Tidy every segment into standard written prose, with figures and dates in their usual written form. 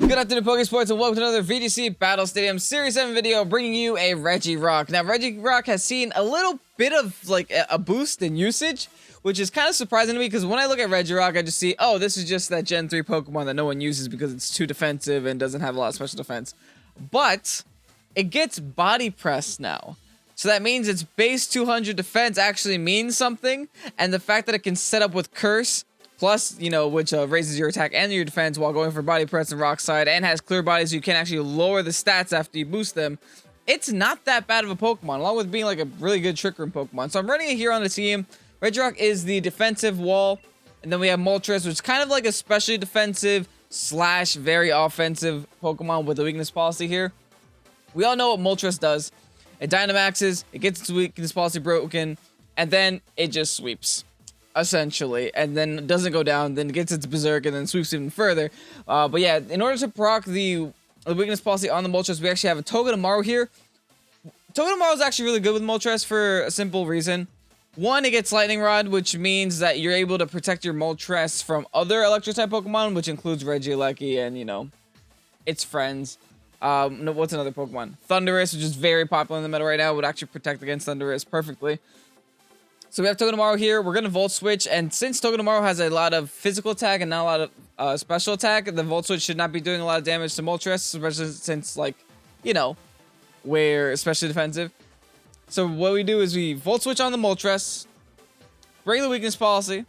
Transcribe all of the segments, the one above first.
Good afternoon, Pokésports, and welcome to another VGC Battle Stadium Series 7 video, bringing you a REGIROCK. Now, REGIROCK has seen a little bit of, like, a boost in usage, which is kind of surprising to me, because when I look at REGIROCK, I just see, oh, this is just that Gen 3 Pokemon that no one uses because it's too defensive and doesn't have a lot of special defense. But it gets body press now. So that means its base 200 defense actually means something, and the fact that it can set up with Curse, plus, you know, which raises your attack and your defense while going for body press and rock slide, and has clear body so you can actually lower the stats after you boost them. It's not that bad of a Pokemon, along with being like a really good Trick Room Pokemon. So I'm running it here on the team. REGIROCK is the defensive wall, and then we have Moltres, which is kind of like a specially defensive slash very offensive Pokemon with a weakness policy here. We all know what Moltres does. It Dynamaxes, it gets its weakness policy broken, and then it just sweeps, essentially, and then doesn't go down, then gets its Berserk, and then sweeps even further. But yeah, in order to proc the weakness policy on the Moltres, we actually have a Togedemaru here. Togedemaru is actually really good with Moltres for a simple reason. One, it gets Lightning Rod, which means that you're able to protect your Moltres from other Electro-type Pokemon, which includes Regieleki and, you know, its friends. No, what's another Pokemon? Thundurus, which is very popular in the meta right now, would actually protect against Thundurus perfectly. So we have Togedemaru here. We're going to Volt Switch, and since Togedemaru has a lot of physical attack and not a lot of special attack, the Volt Switch should not be doing a lot of damage to Moltres, especially since, like, you know, we're especially defensive. So what we do is we Volt Switch on the Moltres, bring the weakness policy,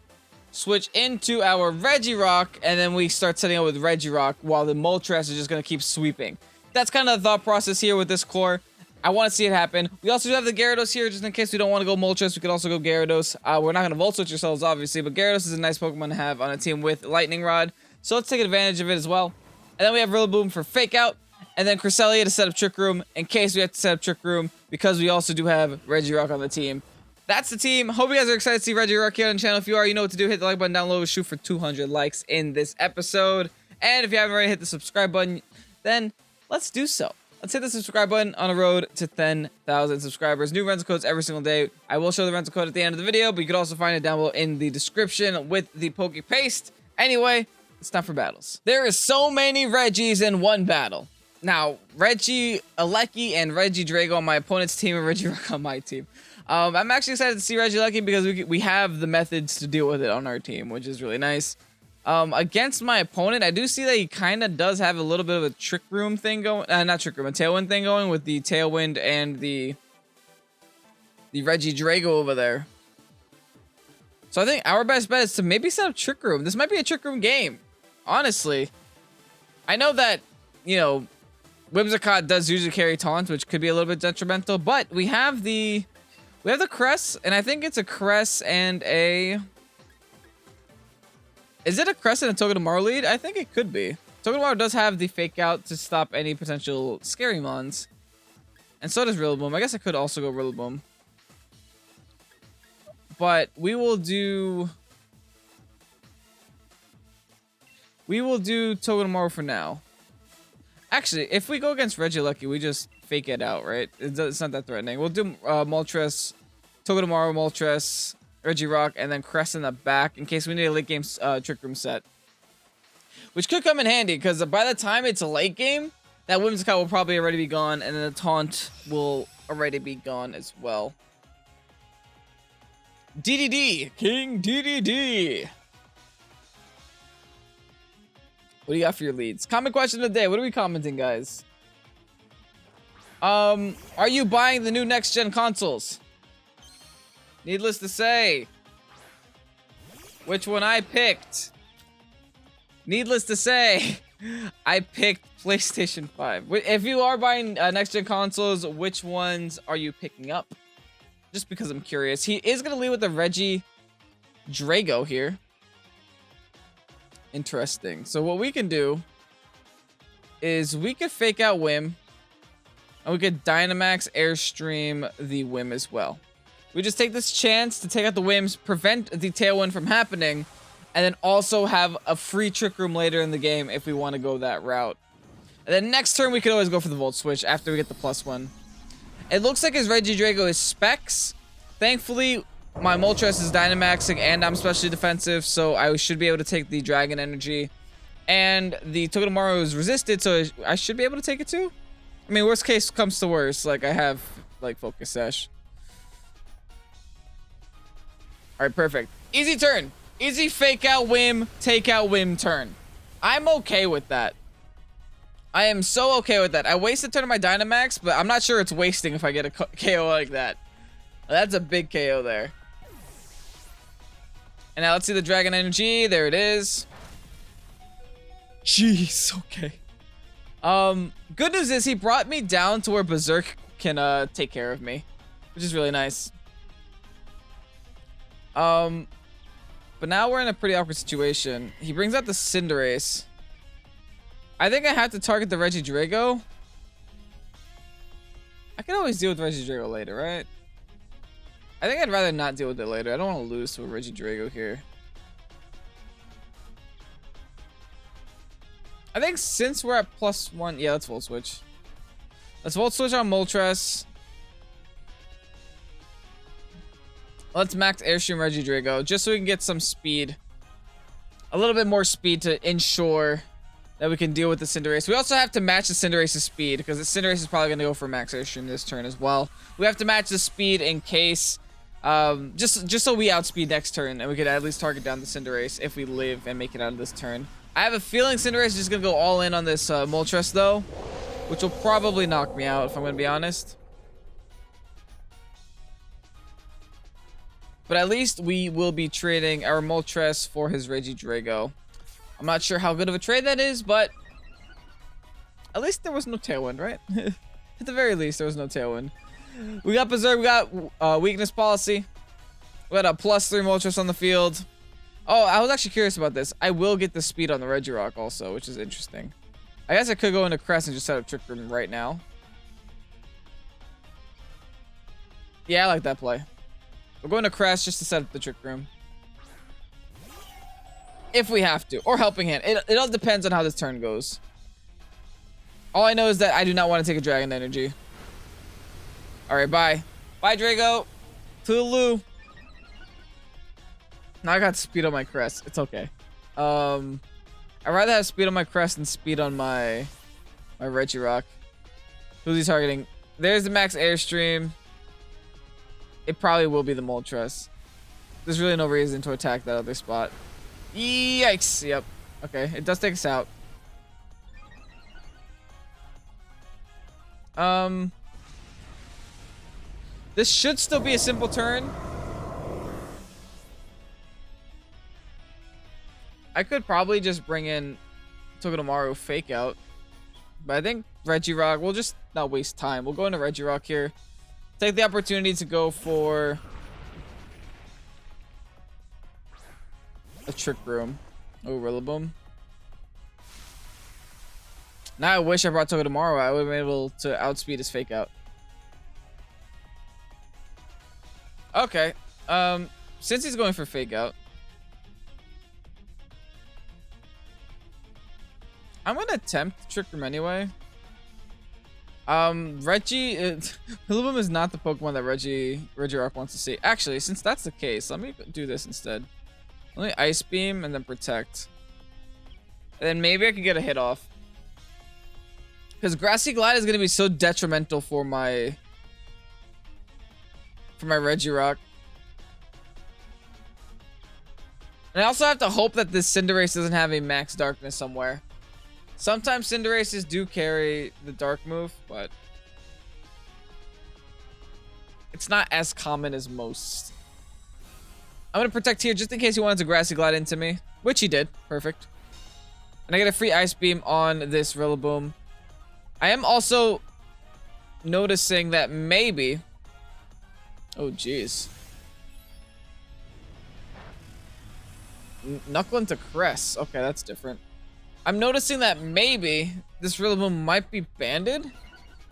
switch into our REGIROCK, and then we start setting up with REGIROCK while the Moltres is just going to keep sweeping. That's kind of the thought process here with this core. I want to see it happen. We also do have the Gyarados here, just in case we don't want to go Moltres. We could also go Gyarados. We're not going to Volt Switch ourselves, obviously, but Gyarados is a nice Pokemon to have on a team with Lightning Rod. So let's take advantage of it as well. And then we have Rillaboom for Fake Out, and then Cresselia to set up Trick Room, in case we have to set up Trick Room, because we also do have REGIROCK on the team. That's the team. Hope you guys are excited to see REGIROCK here on the channel. If you are, you know what to do. Hit the like button down below. Shoot for 200 likes in this episode. And if you haven't already hit the subscribe button, then let's do so. Let's hit the subscribe button on a road to 10,000 subscribers. New rental codes every single day. I will show the rental code at the end of the video, but you can also find it down below in the description with the Poke Paste. Anyway, it's time for battles. There is so many Regis in one battle. Now, Regieleki and Regidrago on my opponent's team and REGIROCK on my team. I'm actually excited to see Regieleki because we have the methods to deal with it on our team, which is really nice. Against my opponent, I do see that he kind of does have a little bit of a Trick Room thing going. Not Trick Room, a Tailwind thing going with the Tailwind and the Regidrago over there. So I think our best bet is to maybe set up Trick Room. This might be a Trick Room game, honestly. I know that, you know, Whimsicott does usually carry Taunt, which could be a little bit detrimental, but we have the Cress, and I think it's a Cress and a... Is it a Cress and a Togedemaru lead? I think it could be. Togedemaru does have the Fake Out to stop any potential Scary Mons. And so does Rillaboom. I guess I could also go Rillaboom. But we will do Togedemaru for now. Actually, if we go against Regieleki, we just fake it out, right? It's not that threatening. We'll do Moltres, Togedemaru, Moltres, REGIROCK, and then Crest in the back in case we need a late game Trick Room set. Which could come in handy, because by the time it's a late game, that Whimsicott will probably already be gone, and then the Taunt will already be gone as well. DDD! King DDD! What do you got for your leads? Comment question of the day. What are we commenting, guys? Are you buying the new next-gen consoles? Needless to say, which one I picked. Needless to say, I picked PlayStation 5. If you are buying next-gen consoles, which ones are you picking up? Just because I'm curious. He is going to lead with the Regidrago here. Interesting. So what we can do is we could Fake Out Whim, and we could Dynamax Airstream the Whim as well. We just take this chance to take out the Whims, prevent the Tailwind from happening, and then also have a free Trick Room later in the game if we want to go that route. And then next turn, we could always go for the Volt Switch after we get the +1. It looks like his Regidrago is Specs. Thankfully, my Moltres is Dynamaxing and I'm specially defensive, so I should be able to take the Dragon Energy And the Togedemaru is resisted, so I should be able to take it too. I mean, worst case comes to worst, like I have like Focus Sash. All right, perfect. Easy turn. Easy fake out whim, take out whim turn. I'm okay with that. I am so okay with that. I wasted a turn of my Dynamax, but I'm not sure it's wasting if I get a KO like that. That's a big KO there. And now let's see the Dragon Energy. There it is. Jeez, okay. Good news is he brought me down to where Berserk can take care of me, which is really nice. But now we're in a pretty awkward situation. He brings out the Cinderace. I think I have to target the Regidrago. I can always deal with Regidrago later, right? I think I'd rather not deal with it later. I don't want to lose to a Regidrago here. I think since we're at +1, yeah, let's Volt Switch. Let's Volt Switch on Moltres. Let's max Airstream Regidrago just so we can get some speed. A little bit more speed to ensure that we can deal with the Cinderace. We also have to match the Cinderace's speed because the Cinderace is probably going to go for max Airstream this turn as well. We have to match the speed in case, just so we outspeed next turn and we could at least target down the Cinderace if we live and make it out of this turn. I have a feeling Cinderace is just going to go all in on this Moltres though, which will probably knock me out if I'm going to be honest. But at least we will be trading our Moltres for his Regidrago. I'm not sure how good of a trade that is, but at least there was no Tailwind, right? At the very least, there was no Tailwind. We got Berserk, we got Weakness Policy. We got a +3 Moltres on the field. Oh, I was actually curious about this. I will get the speed on the Regirock also, which is interesting. I guess I could go into Crest and just set up Trick Room right now. Yeah, I like that play. We're going to Crest just to set up the Trick Room. If we have to. Or Helping Hand. It all depends on how this turn goes. All I know is that I do not want to take a Dragon Energy. Alright, bye. Bye, Drago. Toodaloo. Now I got speed on my Crest. It's okay. I'd rather have speed on my Crest than speed on my Regirock. Who's he targeting? There's the max Airstream. It probably will be the Moltres. There's really no reason to attack that other spot. Yikes. Yep. Okay. It does take us out. This should still be a simple turn. I could probably just bring in Togedemaru Fake Out. But I think Regirock, we'll just not waste time. We'll go into Regirock here. Take the opportunity to go for a Trick Room. Oh, Rillaboom. Now I wish I brought Togedemaru. I would have been able to outspeed his Fake Out. Okay. Since he's going for Fake Out, I'm gonna attempt Trick Room anyway. Rillaboom is not the Pokemon that Regirock wants to see. Actually, since that's the case, let me do this instead. Let me Ice Beam and then Protect. And then maybe I can get a hit off. Because Grassy Glide is gonna be so detrimental for my Regirock. And I also have to hope that this Cinderace doesn't have a Max Darkness somewhere. Sometimes Cinderaces do carry the Dark move, but it's not as common as most. I'm going to Protect here just in case he wanted to Grassy Glide into me, which he did. Perfect. And I get a free Ice Beam on this Rillaboom. I am also noticing that maybe... Oh, jeez. Knuckle into Crest. Okay, that's different. I'm noticing that maybe this Rillaboom might be banded.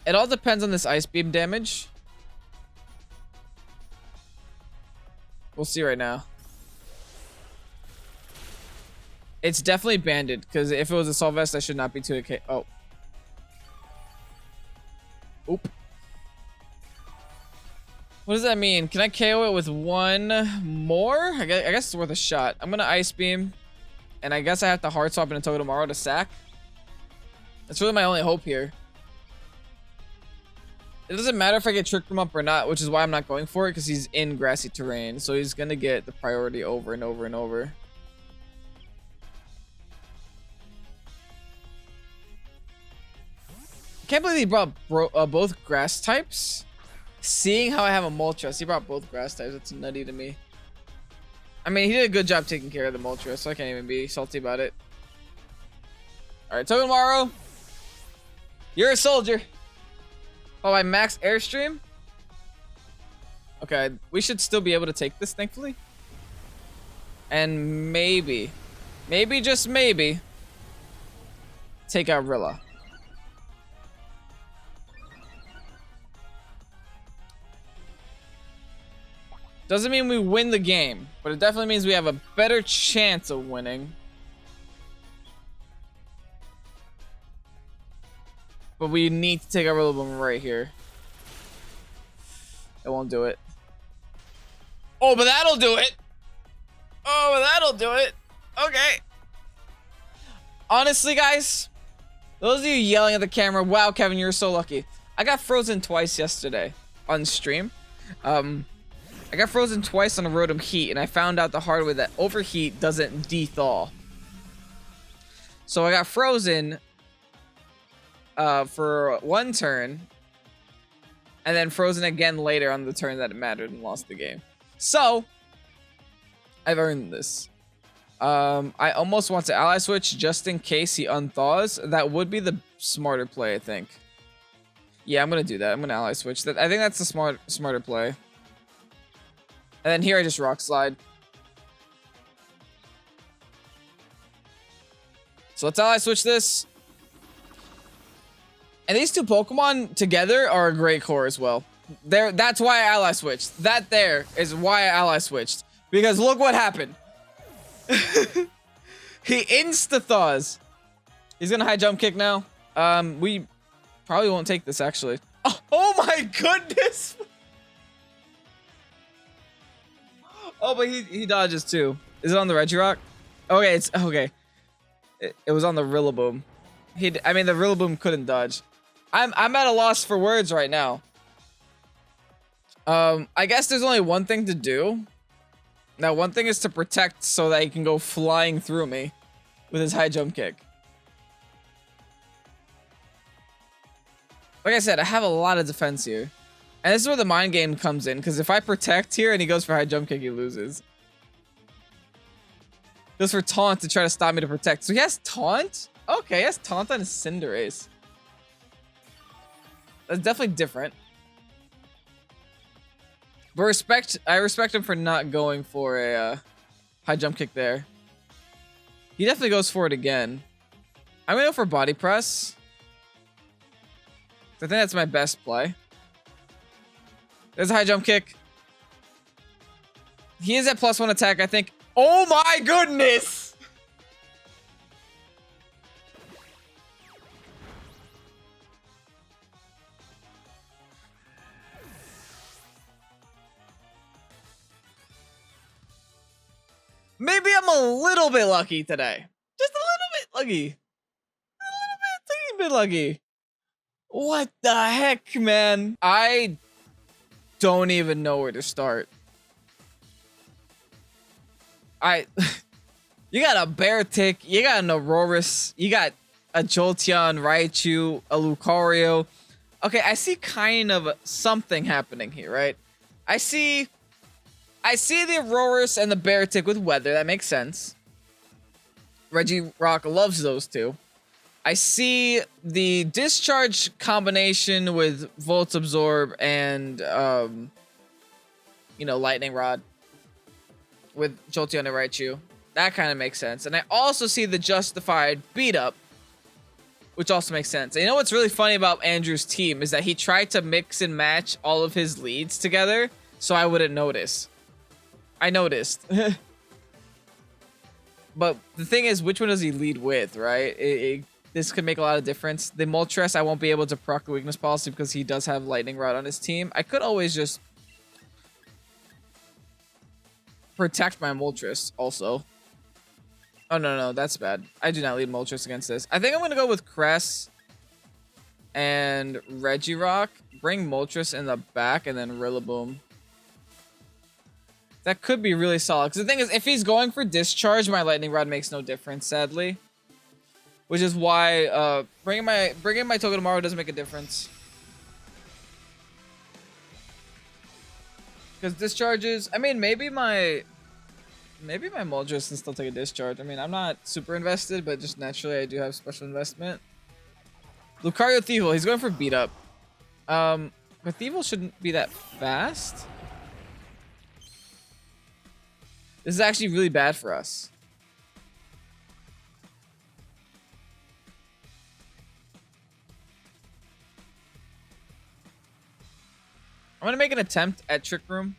It all depends on this Ice Beam damage. We'll see right now. It's definitely banded, because if it was a Assault Vest, I should not be 2K. Oh. Oop. What does that mean? Can I KO it with one more? I guess it's worth a shot. I'm going to Ice Beam. And I guess I have to hard swap into Togedemaru to sack. That's really my only hope here. It doesn't matter if I get Trick Room up or not, which is why I'm not going for it, because he's in grassy terrain. So he's going to get the priority over and over and over. I can't believe he brought both grass types. Seeing how I have a Moltres, he brought both grass types. That's nutty to me. I mean, he did a good job taking care of the Moltres, so I can't even be salty about it. Alright, Togedemaru. You're a soldier. Oh, I max Airstream? Okay, we should still be able to take this, thankfully. And maybe, just maybe, take out Rilla. Doesn't mean we win the game, but it definitely means we have a better chance of winning. But we need to take our Rillaboom right here. It won't do it. Oh, but that'll do it. Oh, but that'll do it. Okay. Honestly, guys, those of you yelling at the camera, wow, Kevin, you're so lucky. I got frozen twice yesterday on stream. I got frozen twice on a Rotom Heat, and I found out the hard way that overheat doesn't de-thaw. So I got frozen for one turn, and then frozen again later on the turn that it mattered and lost the game. So I've earned this. I almost want to ally switch just in case he unthaws. That would be the smarter play, I think. Yeah, I'm gonna do that. I'm gonna ally switch. I think that's the smarter play. And then here I just Rock Slide. So let's ally switch this. And these two Pokemon together are a great core as well. That's why I ally switched. That there is why I ally switched. Because look what happened. He insta-thaws. He's gonna high jump kick now. We probably won't take this actually. Oh my goodness! Oh, but he dodges too. Is it on the Regirock? Okay, it's okay. It was on the Rillaboom. I mean, the Rillaboom couldn't dodge. I'm at a loss for words right now. I guess there's only one thing to do. Now, one thing is to protect so that he can go flying through me with his high jump kick. Like I said, I have a lot of defense here. And this is where the mind game comes in, because if I protect here and he goes for high jump kick, he loses. Goes for taunt to try to stop me to protect. So he has taunt? Okay, he has taunt on his Cinderace. That's definitely different. But I respect him for not going for a high jump kick there. He definitely goes for it again. I'm gonna go for body press. I think that's my best play. There's a high jump kick. He is at +1 attack, I think. Oh my goodness! Maybe I'm a little bit lucky today. Just a little bit lucky. A little bit, tiny bit lucky. What the heck, man? I don't even know where to start. You got a Beartic, you got an Aurorus, you got a Jolteon, Raichu, a Lucario. Okay, I see kind of something happening here, right? I see the Aurorus and the Beartic with weather. That makes sense. Regirock loves those two. I see the Discharge combination with Volt Absorb and, you know, Lightning Rod with Jolteon and Raichu. That kind of makes sense. And I also see the Justified Beat Up, which also makes sense. And you know what's really funny about Andrew's team is that he tried to mix and match all of his leads together so I wouldn't notice. I noticed. But the thing is, which one does he lead with, right? This could make a lot of difference. The Moltres, I won't be able to proc the weakness policy because he does have Lightning Rod on his team. I could always just protect my Moltres also. Oh, no, that's bad. I do not lead Moltres against this. I think I'm going to go with Cress and Regirock. Bring Moltres in the back and then Rillaboom. That could be really solid. Because the thing is, if he's going for Discharge, my Lightning Rod makes no difference, sadly. Which is why bringing my Togedemaru doesn't make a difference. Because Discharges... I mean, maybe my Moltres can still take a Discharge. I mean, I'm not super invested, but just naturally I do have special investment. Lucario Thievul, he's going for beat up. But Thievul shouldn't be that fast. This is actually really bad for us. I'm gonna make an attempt at Trick Room.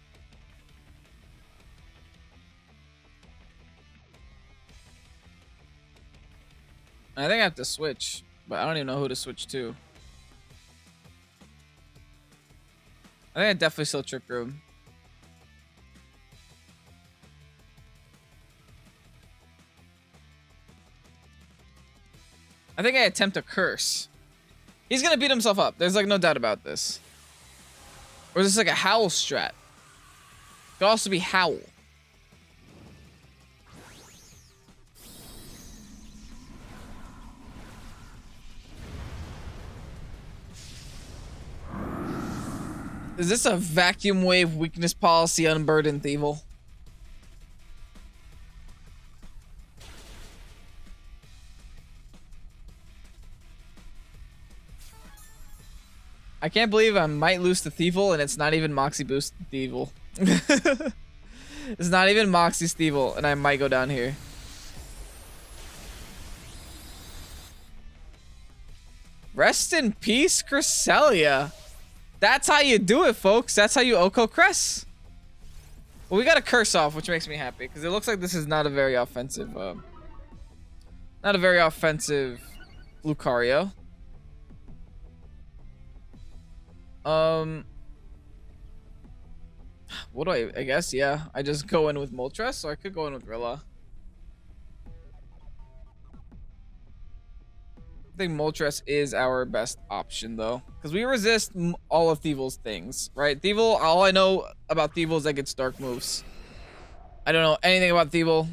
I think I have to switch, but I don't even know who to switch to. I think I definitely still Trick Room. I think I attempt a Curse. He's gonna beat himself up. There's like no doubt about this. Or is this like a Howl strat? It could also be Howl. Is this a Vacuum Wave weakness policy unburdened Thievul? I can't believe I might lose to Thievul and it's not even Moxie Boost Thievul. It's not even Moxie's Thievul and I might go down here. Rest in peace, Cresselia. That's how you do it, folks. That's how you Oko Cress. Well, we got a Curse off, which makes me happy because it looks like this is not a very offensive, Lucario. What do I guess, yeah. I just go in with Moltres, or I could go in with Rilla. I think Moltres is our best option, though. Because we resist all of Thievul's things, right? Thievul, all I know about Thievul is that it's dark moves. I don't know anything about Thievul.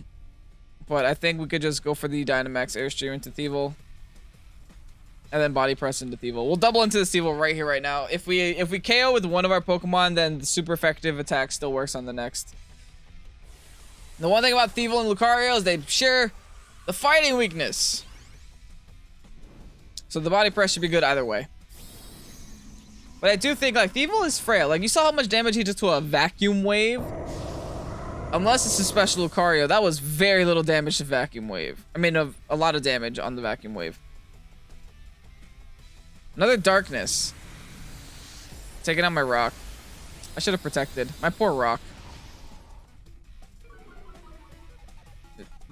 But I think we could just go for the Dynamax Airstream into Thievul. And then Body Press into Thievul. We'll double into the Thievul right here, right now. If we KO with one of our Pokemon, then the super effective attack still works on the next. The one thing about Thievul and Lucario is they share the fighting weakness. So the Body Press should be good either way. But I do think, like, Thievul is frail. Like, you saw how much damage he did to a Vacuum Wave? Unless it's a special Lucario, that was very little damage to Vacuum Wave. I mean, a lot of damage on the Vacuum Wave. Another Darkness. Taking out my Rock. I should have protected. My poor Rock.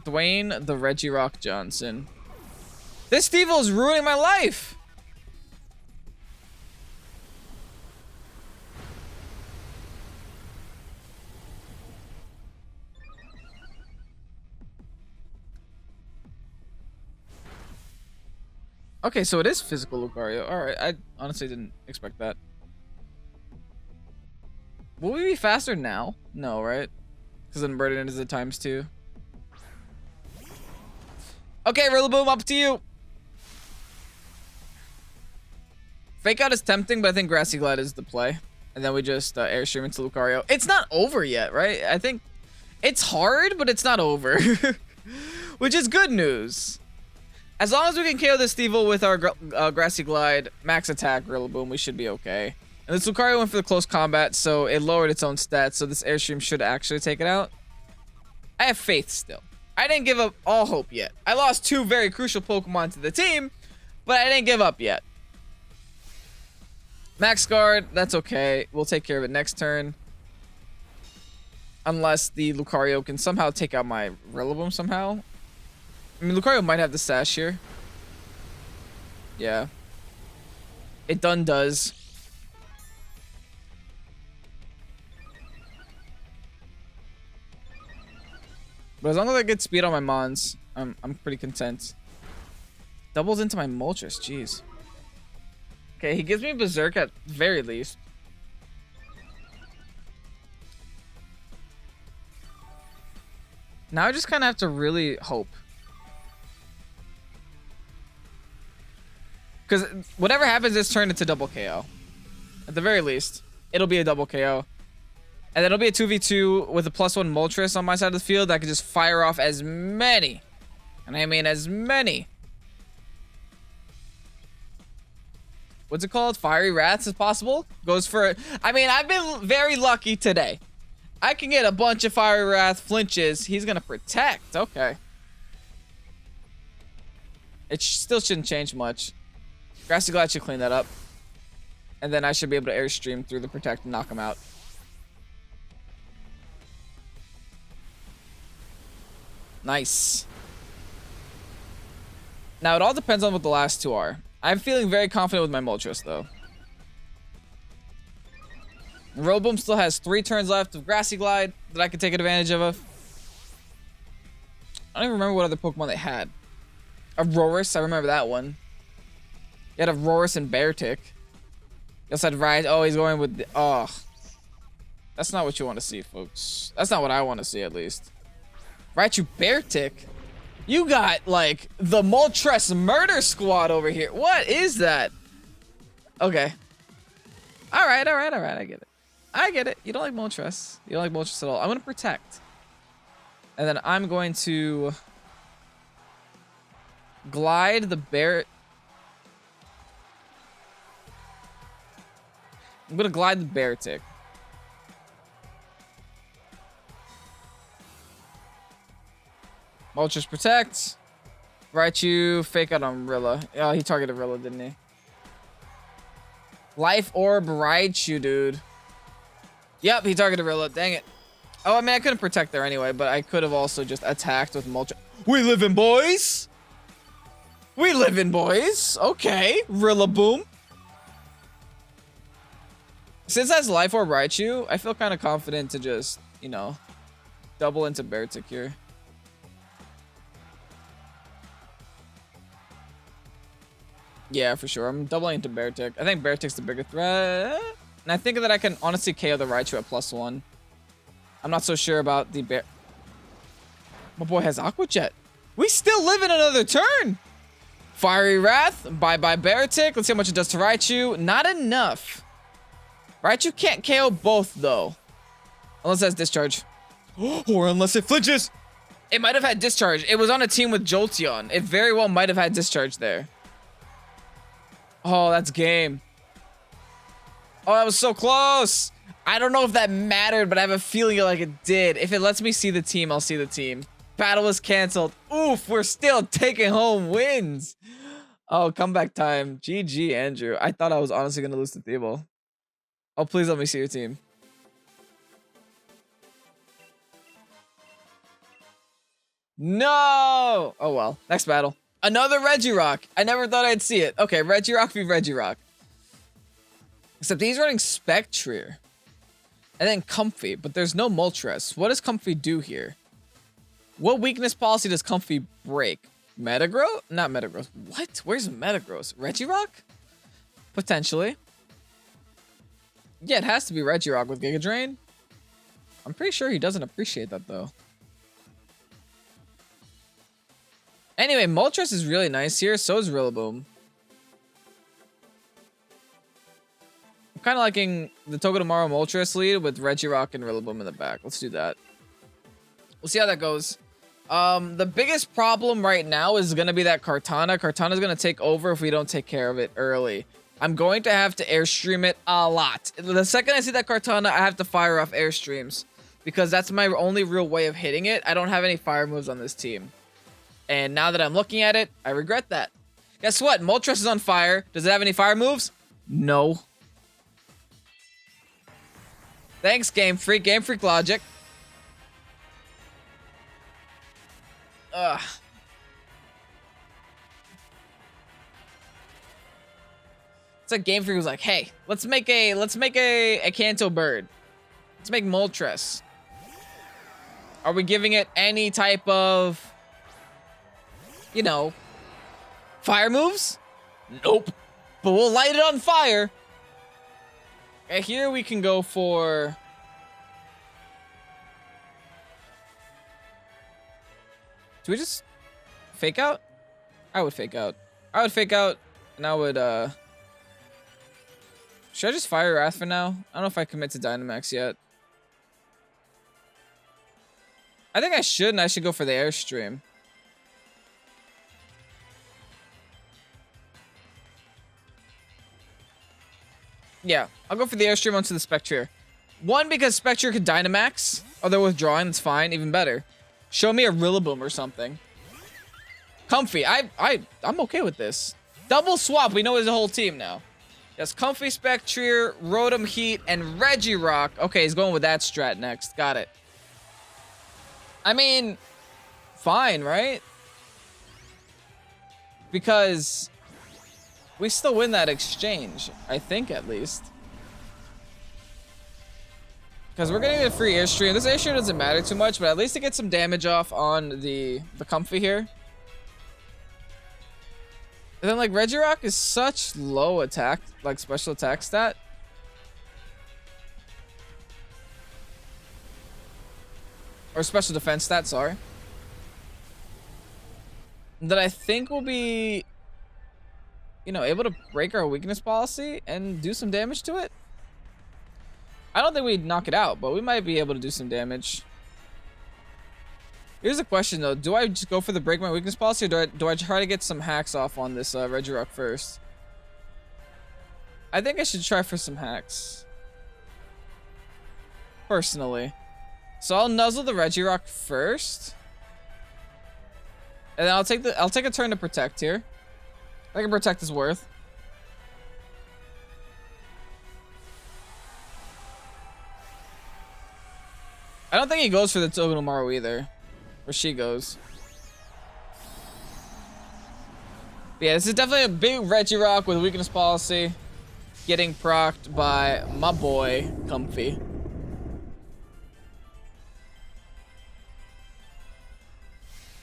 Dwayne the Regirock Johnson. This Thievul is ruining my life! Okay, so it is physical Lucario. Alright, I honestly didn't expect that. Will we be faster now? No, right? Because then Burden is at ×2. Okay, Rillaboom, up to you! Fake Out is tempting, but I think Grassy Glide is the play. And then we just Airstream into Lucario. It's not over yet, right? I think it's hard, but it's not over. Which is good news. As long as we can KO this Thievul with our Grassy Glide, max attack, Rillaboom, we should be okay. And this Lucario went for the close combat, so it lowered its own stats, so this Airstream should actually take it out. I have faith still. I didn't give up all hope yet. I lost 2 very crucial Pokemon to the team, but I didn't give up yet. Max Guard, that's okay. We'll take care of it next turn. Unless the Lucario can somehow take out my Rillaboom somehow. I mean, Lucario might have the Sash here. Yeah. It done does. But as long as I get speed on my Mons, I'm pretty content. Doubles into my Moltres, jeez. Okay, he gives me Berserk at the very least. Now I just kind of have to really hope. Because whatever happens this turn, it's a double KO. At the very least, it'll be a double KO. And then it'll be a 2v2 with a +1 Moltres on my side of the field that can just fire off as many. And I mean as many. What's it called? Fiery Wraths as possible? Goes for... I mean, I've been very lucky today. I can get a bunch of Fiery Wrath flinches. He's going to protect. Okay. It still shouldn't change much. Grassy Glide should clean that up. And then I should be able to Airstream through the protect and knock him out. Nice. Now, it all depends on what the last two are. I'm feeling very confident with my Moltres, though. Roboom still has 3 turns left of Grassy Glide that I can take advantage of. I don't even remember what other Pokemon they had. Aurorus, I remember that one. You had Aurorus and Beartic. You also had Ride. Oh, he's going with the... Oh. That's not what you want to see, folks. That's not what I want to see, at least. Raichu Beartic? You got, like, the Moltres murder squad over here. What is that? Okay. Alright. I get it. I get it. You don't like Moltres. You don't like Moltres at all. I'm going to protect. And then I'm going to... Glide the bear... I'm going to glide the Beartic. Moltres protect. Raichu, fake out on Rilla. Oh, he targeted Rilla, didn't he? Life Orb Raichu, dude. Yep, he targeted Rilla. Dang it. Oh, I mean, I couldn't protect there anyway, but I could have also just attacked with Moltres. We livin', boys! We livin', boys! Okay, Rilla boom. Since that's Life Orb Raichu, I feel kind of confident to just, you know, double into Beartic here. Yeah, for sure. I'm doubling into Beartic. I think Beartic's the bigger threat. And I think that I can honestly KO the Raichu at +1. I'm not so sure about the Bear... My boy has Aqua Jet. We still live in another turn! Fiery Wrath. Bye-bye Beartic. Let's see how much it does to Raichu. Not enough. Raichu can't KO both, though. Unless it has Discharge. Or unless it flinches! It might have had Discharge. It was on a team with Jolteon. It very well might have had Discharge there. Oh, that's game. Oh, that was so close. I don't know if that mattered, but I have a feeling like it did. If it lets me see the team, I'll see the team. Battle was canceled. Oof, we're still taking home wins. Oh, comeback time. GG, Andrew. I thought I was honestly going to lose to Thibault. Oh, please let me see your team. No! Oh, well. Next battle. Another Regirock. I never thought I'd see it. Okay, Regirock v Regirock. Except he's running Spectrier. And then Comfy, but there's no Moltres. What does Comfy do here? What weakness policy does Comfy break? Metagross? Not Metagross. What? Where's Metagross? Regirock? Potentially. Yeah, it has to be Regirock with Giga Drain. I'm pretty sure he doesn't appreciate that, though. Anyway, Moltres is really nice here. So is Rillaboom. I'm kind of liking the Togedemaru Moltres lead with Regirock and Rillaboom in the back. Let's do that. We'll see how that goes. The biggest problem right now is going to be that Kartana. Kartana's going to take over if we don't take care of it early. I'm going to have to Airstream it a lot. The second I see that Kartana, I have to fire off Airstreams. Because that's my only real way of hitting it. I don't have any fire moves on this team. And now that I'm looking at it, I regret that. Guess what? Moltres is on fire. Does it have any fire moves? No. Thanks, Game Freak. Game Freak logic. Ugh. It's like Game Freak was like, hey, let's make a Kanto bird. Let's make Moltres. Are we giving it any type of you know, fire moves? Nope. But we'll light it on fire. Okay, here we can go for... Do we just fake out? I would fake out. I would fake out, and I would, Should I just fire Wrath for now? I don't know if I commit to Dynamax yet. I think I should, and I should go for the Airstream. Yeah, I'll go for the Airstream onto the Spectre. One, because Spectre could Dynamax. Oh, they're withdrawing, that's fine, even better. Show me a Rillaboom or something. Comfy, I'm okay with this. Double swap, we know it's a whole team now. Yes, Comfy, Spectre, Rotom Heat, and Regirock. Okay, he's going with that strat next. Got it. I mean, fine, right? Because we still win that exchange, I think at least. Because we're getting a free Airstream. This Airstream doesn't matter too much, but at least to get some damage off on the Comfy here. And then, like, Regirock is such low attack, like, special attack stat. Or special defense stat, sorry. That I think will be, you know, able to break our weakness policy and do some damage to it. I don't think we'd knock it out, but we might be able to do some damage. Here's the question, though. Do I just go for the break my weakness policy, or do I try to get some hacks off on this Regirock first? I think I should try for some hacks. Personally. So I'll nuzzle the Regirock first. And then I'll take a turn to protect here. I think protect is worth. I don't think he goes for the Togedemaru either. Or she goes. But yeah, this is definitely a big Regirock with weakness policy. Getting procced by my boy, Comfy.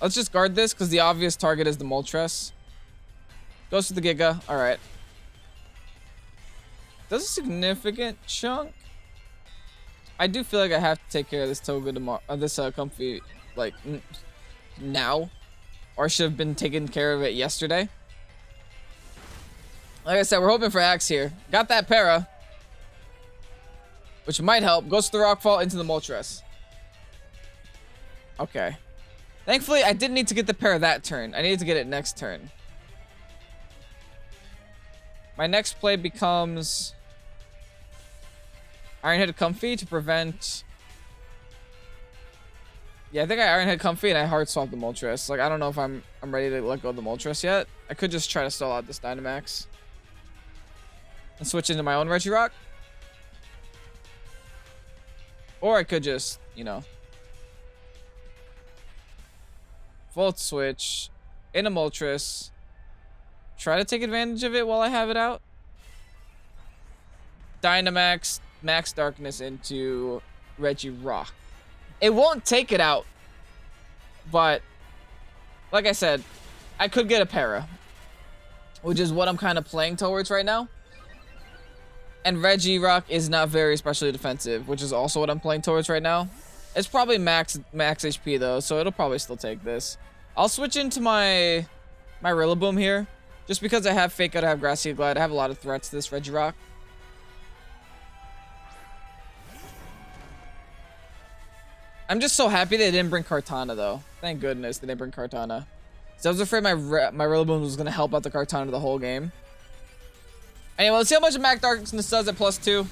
Let's just guard this, because the obvious target is the Moltres. Goes to the Giga. Alright. Does a significant chunk. I do feel like I have to take care of this Comfy, like, now. Or I should have been taking care of it yesterday. Like I said, we're hoping for Axe here. Got that Para. Which might help. Goes to the Rockfall into the Moltres. Okay. Thankfully, I didn't need to get the Para that turn. I needed to get it next turn. My next play becomes Iron Head Comfy to prevent... Yeah, I think I Iron Head Comfy and I hard swap the Moltres. Like, I don't know if I'm ready to let go of the Moltres yet. I could just try to stall out this Dynamax. And switch into my own Regirock. Or I could just, you know... Volt switch. In a Moltres. Try to take advantage of it while I have it out. Dynamax, Max Darkness into Regirock. It won't take it out. But, like I said, I could get a Para. Which is what I'm kind of playing towards right now. And Regirock is not very specially defensive, which is also what I'm playing towards right now. It's probably max HP though, so it'll probably still take this. I'll switch into my Rillaboom here. Just because I have Fake Out, I have Grassy Glide, I have a lot of threats to this Regirock. I'm just so happy they didn't bring Kartana though. Thank goodness they didn't bring Kartana. So I was afraid my Rillaboom was gonna help out the Kartana the whole game. Anyway, let's see how much Max Darkness does at +2.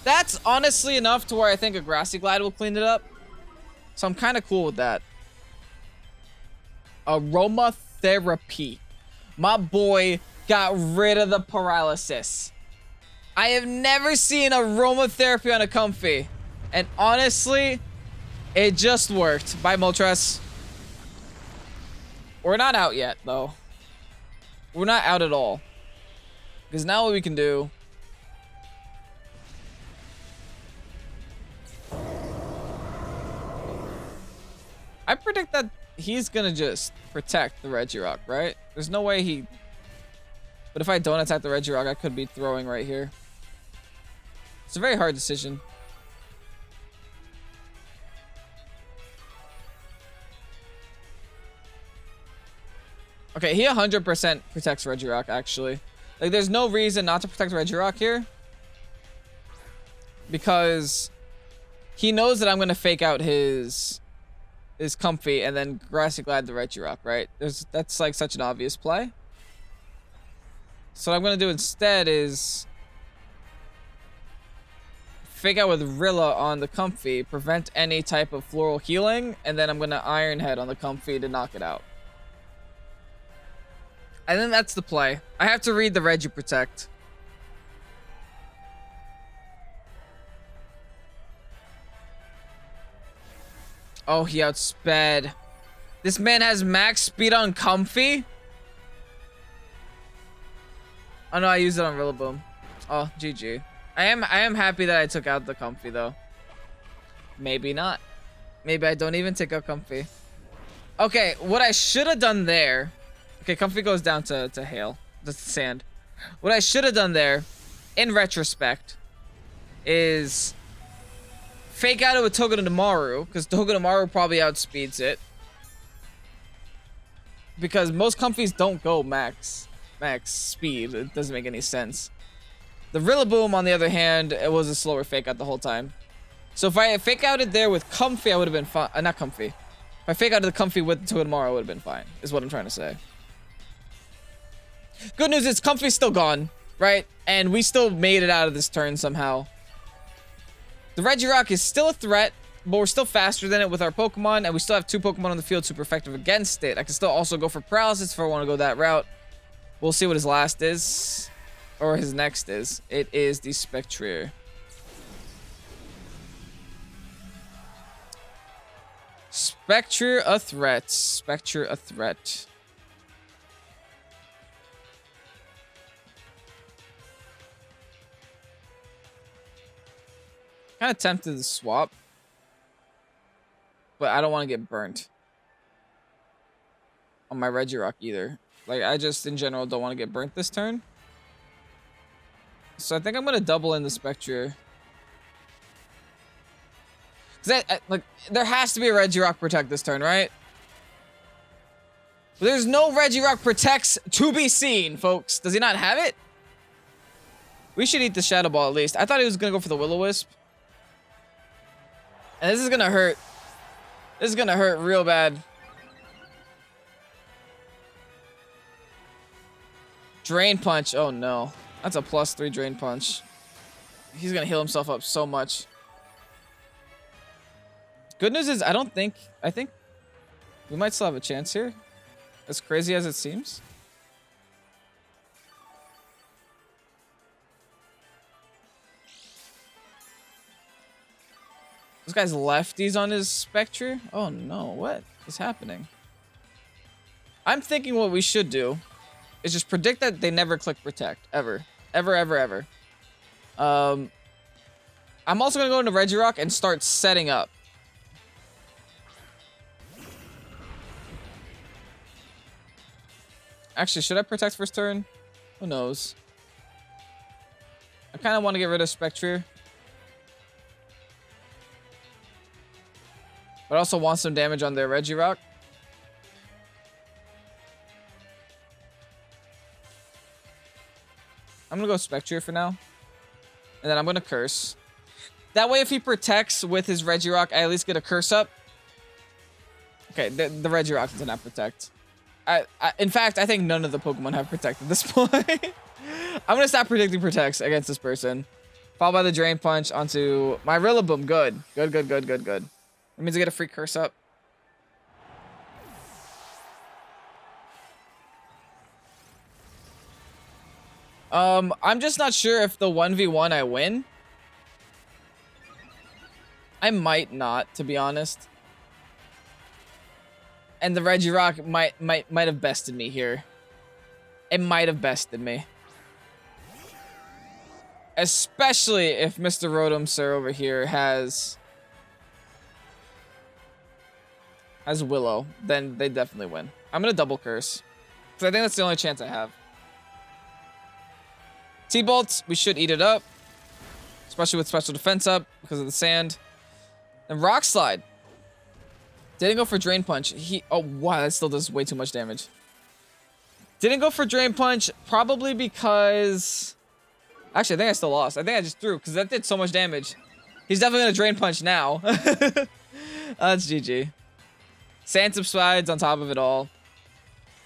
That's honestly enough to where I think a Grassy Glide will clean it up. So I'm kind of cool with that. Aromatherapy. My boy got rid of the paralysis. I have never seen aromatherapy on a Comfy. And honestly, it just worked. Bye, Moltres. We're not out yet, though. We're not out at all. Because now what we can do... I predict that he's gonna just protect the Regirock, right? There's no way he... But if I don't attack the Regirock, I could be throwing right here. It's a very hard decision. Okay, he 100% protects Regirock, actually. Like, there's no reason not to protect Regirock here. Because he knows that I'm going to fake out his Comfy and then Grassy Glide the Regirock, right? That's like such an obvious play. So what I'm going to do instead is fake out with Rilla on the Comfy, prevent any type of floral healing, and then I'm going to Iron Head on the Comfy to knock it out. I think that's the play. I have to read the Regiprotect. Oh, he outsped. This man has max speed on Comfy. Oh no, I used it on Rillaboom. Oh, GG. I am happy that I took out the Comfy though. Maybe not. Maybe I don't even take out Comfy. Okay, what I should have done there. Okay, Comfy goes down to Hail. That's sand. What I should have done there, in retrospect, is fake out it with Togedemaru, because Togedemaru probably outspeeds it. Because most Comfies don't go max speed. It doesn't make any sense. The Rillaboom, on the other hand, it was a slower fake out the whole time. So if I had fake outed there with Comfy, I would have been fine. Not Comfy. If I fake outed the Comfy with Togedemaru, I would have been fine, is what I'm trying to say. Good news is Comfy's still gone, right? And we still made it out of this turn somehow. The Regirock is still a threat, but we're still faster than it with our Pokemon, and we still have 2 Pokemon on the field super effective against it. I can still also go for Paralysis if I want to go that route. We'll see what his last is, or his next is. It is the Spectre. Spectre a threat. Spectre a threat. Kind of tempted to swap, but I don't want to get burnt on my Regirock either. Like, I just in general don't want to get burnt this turn, so I think I'm gonna double in the Spectre. Like, there has to be a Regirock Protect this turn, right? But there's no Regirock Protects to be seen, folks. Does he not have it? We should eat the Shadow Ball at least. I thought he was gonna go for the Will-O-Wisp. And this is gonna hurt. This is gonna hurt real bad. Drain Punch. Oh no. That's a +3 Drain Punch. He's gonna heal himself up so much. Good news is I think we might still have a chance here. As crazy as it seems. This guy's lefties on his Spectre. Oh no, what is happening? I'm thinking what we should do is just predict that they never click Protect. Ever. Ever, ever, ever. I'm also going to go into Regirock and start setting up. Actually, should I Protect first turn? Who knows? I kind of want to get rid of Spectre. But I also want some damage on their Regirock. I'm gonna go Spectre for now. And then I'm gonna Curse. That way if he protects with his Regirock, I at least get a Curse up. Okay, the Regirock did not protect. In fact, I think none of the Pokemon have Protect at this point. I'm gonna stop predicting Protects against this person. Followed by the Drain Punch onto my Rillaboom. Good. Good, good, good, good, good. That means I get a free Curse up. I'm just not sure if the 1v1 I win. I might not, to be honest. And the Regirock might have bested me here. It might have bested me. Especially if Mr. Rotom Sir over here has has Willow, then they definitely win. I'm gonna double curse, because I think that's the only chance I have. T-Bolt, we should eat it up, especially with special defense up because of the sand. And Rock Slide. Didn't go for Drain Punch. Oh wow, that still does way too much damage. Didn't go for Drain Punch, probably because... Actually, I think I still lost. I think I just threw, because that did so much damage. He's definitely gonna Drain Punch now. That's GG. Sand subsides on top of it all.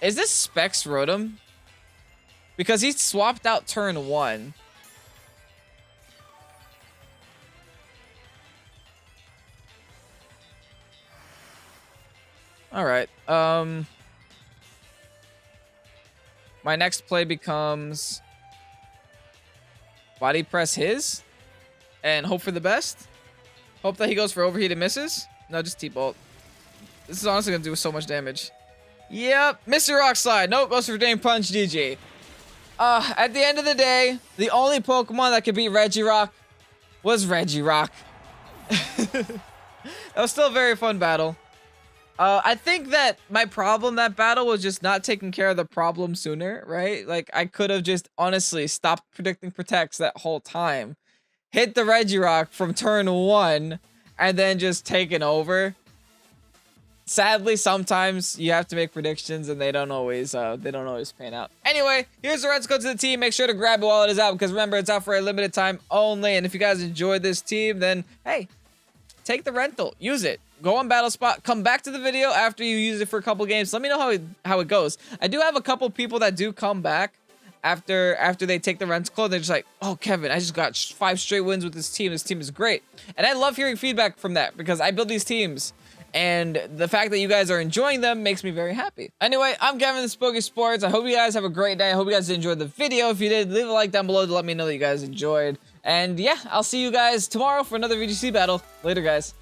Is this Specs Rotom? Because he swapped out turn 1. Alright. My next play becomes... Body press his. And hope for the best. Hope that he goes for overheat and misses. No, just T-Bolt. This is honestly going to do so much damage. Yep. Mr. Rock Slide. Nope. Goes for Drain Punch. GG. At the end of the day, the only Pokemon that could beat Regirock was Regirock. That was still a very fun battle. I think that my problem that battle was just not taking care of the problem sooner, right? Like, I could have just honestly stopped predicting Protects that whole time. Hit the Regirock from turn 1 and then just taken over. Sadly, sometimes you have to make predictions and they don't always pan out. Anyway, here's the Red Skull to the team. Make sure to grab it while it is out because remember, it's out for a limited time only. And if you guys enjoyed this team, then hey, take the rental, use it. Go on Battle Spot, come back to the video after you use it for a couple games. Let me know how it goes. I do have a couple people that do come back after they take the rental. They're just like, oh, Kevin, I just got 5 straight wins with this team. This team is great. And I love hearing feedback from that because I build these teams. And the fact that you guys are enjoying them makes me very happy. Anyway, I'm Kevin, this is Pokésports. I hope you guys have a great day. I hope you guys enjoyed the video. If you did, leave a like down below to let me know that you guys enjoyed. And yeah, I'll see you guys tomorrow for another VGC battle. Later, guys.